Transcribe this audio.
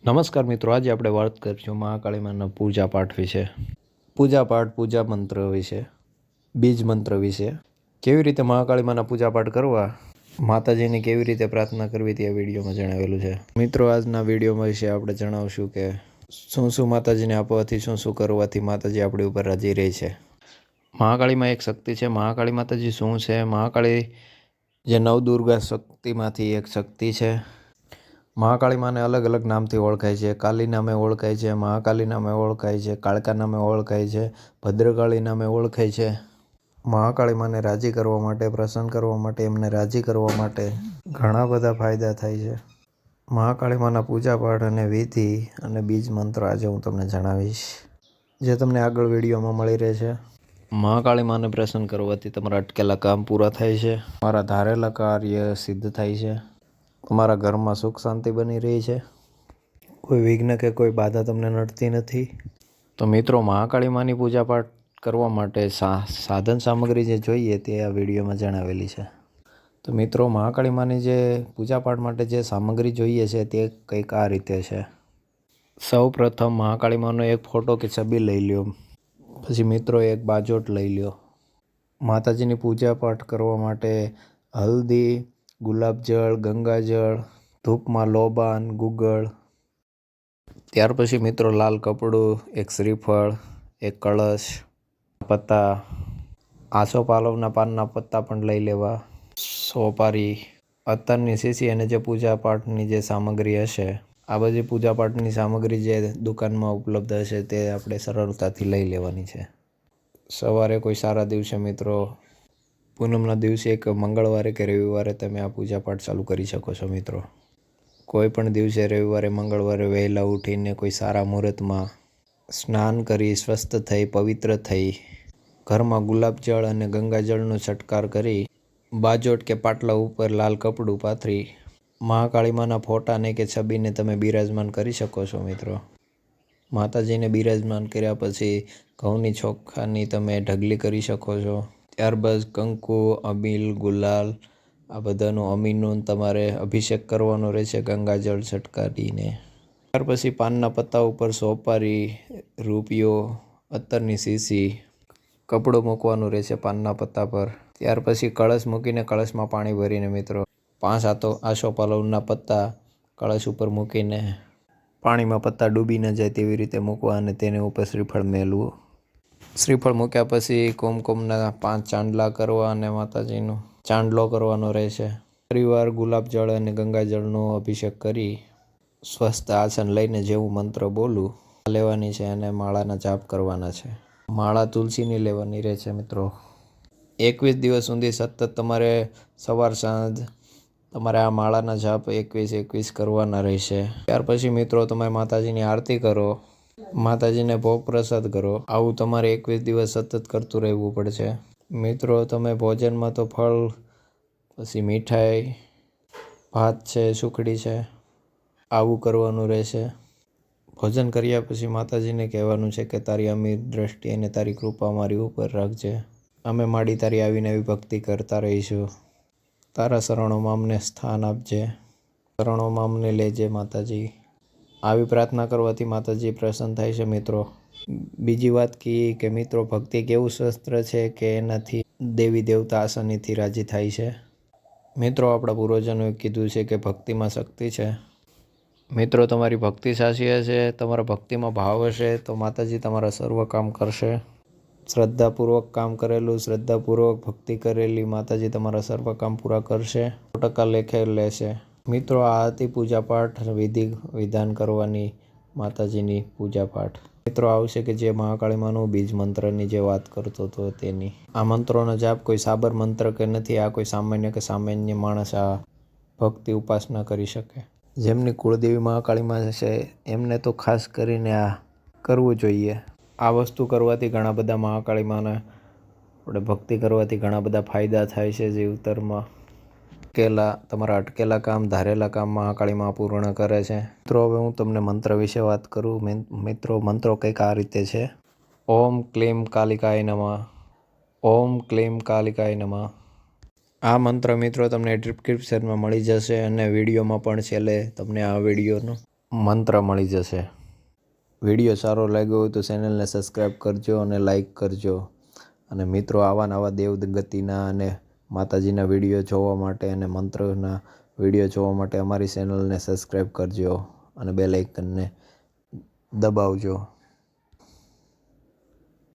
નમસ્કાર મિત્રો, આજે આપણે વાત કરીશું મહાકાળી માના પૂજા પાઠ વિશે. પૂજા પાઠ, પૂજા મંત્ર વિશે, બીજ મંત્ર વિશે, કેવી રીતે મહાકાળી માના પૂજા પાઠ કરવા, માતાજીની કેવી રીતે પ્રાર્થના કરવી તે આ વિડીયોમાં જણાવેલું છે. મિત્રો, આજના વિડીયોમાં વિશે આપણે જણાવશું કે શું શું માતાજીને આપવાથી, શું શું કરવાથી માતાજી આપણી ઉપર રાજી રહે છે. મહાકાળીમાં એક શક્તિ છે. મહાકાળી માતાજી શું છે? મહાકાળી જે નવદુર્ગા શક્તિમાંથી એક શક્તિ છે. મહાકાળી માને અલગ અલગ નામથી ઓળખાય છે. કાલી નામે ઓળખાય છે, મહાકાલી નામે ઓળખાય છે, કાળકા નામે ઓળખાય છે, ભદ્રકાળી નામે ઓળખાય છે. મહાકાળી માને રાજી કરવા માટે, પ્રસન્ન કરવા માટે, એમને રાજી કરવા માટે ઘણા બધા ફાયદા થાય છે. મહાકાળી માના પૂજા પાઠ અને વિધિ અને બીજ મંત્ર આજે હું તમને જણાવીશ, જે તમને આગળ વિડીયોમાં મળી રહેશે. મહાકાળી માને પ્રસન્ન કરવાથી તમારા અટકેલા કામ પૂરા થાય છે, તમારા ધારેલા કાર્ય સિદ્ધ થાય છે, તમારા ઘરમાં સુખ શાંતિ બની રહી છે, કોઈ વિઘ્ન કે કોઈ બાધા તમને નડતી નથી. તો મિત્રો, મહાકાળી માની પૂજા પાઠ કરવા માટે સાધન સામગ્રી જે જોઈએ તે આ વિડીયોમાં જણાવેલી છે. તો મિત્રો, મહાકાળી માની જે પૂજા પાઠ માટે જે સામગ્રી જોઈએ છે તે કંઈક આ રીતે છે. સૌ પ્રથમ મહાકાળી માનો એક ફોટો કે છબી લઈ લ્યો. પછી મિત્રો એક બાજોટ લઈ લ્યો. માતાજીની પૂજા પાઠ કરવા માટે હલ્દી, ગુલાબજળ, ગંગાજળ, ધૂપમાં લોબાન, ગુગળ. ત્યાર પછી મિત્રો લાલ કપડું, એક શ્રીફળ, એક કળશ, પત્તા, આસોપાલવના પાનના પત્તા પણ લઈ લેવા, સોપારી, અત્તરની શીશી અને જે પૂજા પાઠની જે સામગ્રી હશે, આ બધી પૂજા પાઠની સામગ્રી જે દુકાનમાં ઉપલબ્ધ હશે તે આપણે સરળતાથી લઈ લેવાની છે. સવારે કોઈ સારા દિવસે મિત્રો, પૂનમના દિવસે કે મંગળવારે કે રવિવારે તમે આ પૂજા પાઠ ચાલુ કરી શકો છો. મિત્રો, કોઈ પણ દિવસે રવિવારે, મંગળવારે વહેલા ઉઠીને કોઈ સારા મુહૂર્તમાં સ્નાન કરી, સ્વસ્થ થઈ, પવિત્ર થઈ, ઘરમાં ગુલાબજળ અને ગંગાજળનો છંટકાર કરી, બાજોટ કે પાટલા ઉપર લાલ કપડું પાથરી મહાકાળી માના ફોટાને કે છબીને તમે બિરાજમાન કરી શકો છો. મિત્રો, માતાજીને બિરાજમાન કર્યા પછી ઘઉંની ચોખાની તમે ઢગલી કરી શકો છો. ત્યારબાદ કંકુ, અબીલ, ગુલાલ આ બધાનું અમીનું તમારે અભિષેક કરવાનો રહેશે ગંગાજળ છટકારીને. ત્યાર પછી પાનના પત્તા ઉપર સોપારી, રૂપિયો, અત્તરની શીશી, કપડું મૂકવાનું રહેશે પાનના પત્તા પર. ત્યાર પછી કળશ મૂકીને કળશમાં પાણી ભરીને મિત્રો 5 આસોપાલવના પત્તા કળશ ઉપર મૂકીને પાણીમાં પત્તા ડૂબી ન જાય તેવી રીતે મૂકવા અને તેની ઉપર શ્રીફળ મેળવું. શ્રીફળ મૂક્યા પછી કુમકુમના 5 ચાંદલા કરવા અને માતાજીનો ચાંદલો કરવાનો રહેશે. ફરીવાર ગુલાબજળ અને ગંગાજળનો અભિષેક કરી સ્વસ્થ આસન લઈને જેવું મંત્ર બોલું લેવાની છે અને માળાના જાપ કરવાના છે. માળા તુલસીની લેવાની રહેશે. મિત્રો, 21 દિવસ સુધી સતત તમારે સવાર સાંજ તમારે આ માળાના જાપ 21 કરવાના રહેશે. ત્યાર પછી મિત્રો તમે માતાજીની આરતી કરો, માતાજીને ભોગ પ્રસાદ કરો. આવું તમારે 21 દિવસ સતત કરતું રહેવું પડશે. મિત્રો, તમે ભોજનમાં તો ફળ, પછી મીઠાઈ, ભાત છે, સુખડી છે, આવું કરવાનું રહેશે. ભોજન કર્યા પછી માતાજીને કહેવાનું છે કે તારી અમીર દ્રષ્ટિ અને તારી કૃપા મારી ઉપર રાખજે. અમે માડી તારી આવીને આવી ભક્તિ કરતા રહીશું. તારા શરણોમાં અમને સ્થાન આપજે, શરણોમાં અમને લેજે માતાજી. આવી પ્રાર્થના કરવાથી માતાજી પ્રસન્ન થાય છે. મિત્રો, બીજી વાત કે મિત્રો, ભક્તિ એક એવું શસ્ત્ર છે કે એનાથી દેવી દેવતા આસાનીથી રાજી થાય છે. મિત્રો, આપણા પૂર્વજોએ કીધું છે કે ભક્તિમાં શક્તિ છે. મિત્રો, તમારી ભક્તિ સાચી હશે, તમારા ભક્તિમાં ભાવ હશે તો માતાજી તમારા સર્વ કામ કરશે. શ્રદ્ધાપૂર્વક કામ કરેલું, શ્રદ્ધાપૂર્વક ભક્તિ કરેલી માતાજી તમારા સર્વ કામ પૂરા કરશે, 100% લેખે લેશે. મિત્રો, આ હતી પૂજા પાઠ, વિધિ વિધાન કરવાની માતાજીની પૂજા પાઠ. મિત્રો, આવશે કે જે મહાકાળી માનું બીજ મંત્રની જે વાત કરતો હતો તેની. આ મંત્રોનો જાપ કોઈ સાબર મંત્ર કે નથી. આ કોઈ સામાન્ય માણસ આ ભક્તિ ઉપાસના કરી શકે. જેમની કુળદેવી મહાકાળીમાં છે એમને તો ખાસ કરીને આ કરવું જોઈએ. આ વસ્તુ કરવાથી ઘણા બધા મહાકાળી માને આપણે ભક્તિ કરવાથી ઘણા બધા ફાયદા થાય છે જીવતરમાં. તમારા અટકેલા કામ, ધારેલા કામ મહાકાળીમાં પૂર્ણ કરે છે. મિત્રો, હવે હું તમને મંત્ર વિશે વાત કરું. મિત્રો, મંત્રો કંઈક આ રીતે છે. ઓમ ક્લીમ કાલિકાય નમઃ. ઓમ ક્લીમ કાલિકાય નમઃ. આ મંત્ર મિત્રો તમને ડિસ્ક્રિપ્શનમાં મળી જશે અને વિડીયોમાં પણ છેલ્લે તમને આ વિડીયોનું મંત્ર મળી જશે. વિડીયો સારો લાગ્યો હોય તો ચેનલને સબસ્ક્રાઈબ કરજો અને લાઈક કરજો. અને મિત્રો આવા નવા દેવગતિના અને માતાજીના વિડીયો જોવા માટે અને મંત્રના વિડીયો જોવા માટે અમારી ચેનલને સબસ્ક્રાઈબ કરજો અને બેલ આઇકનને દબાવજો.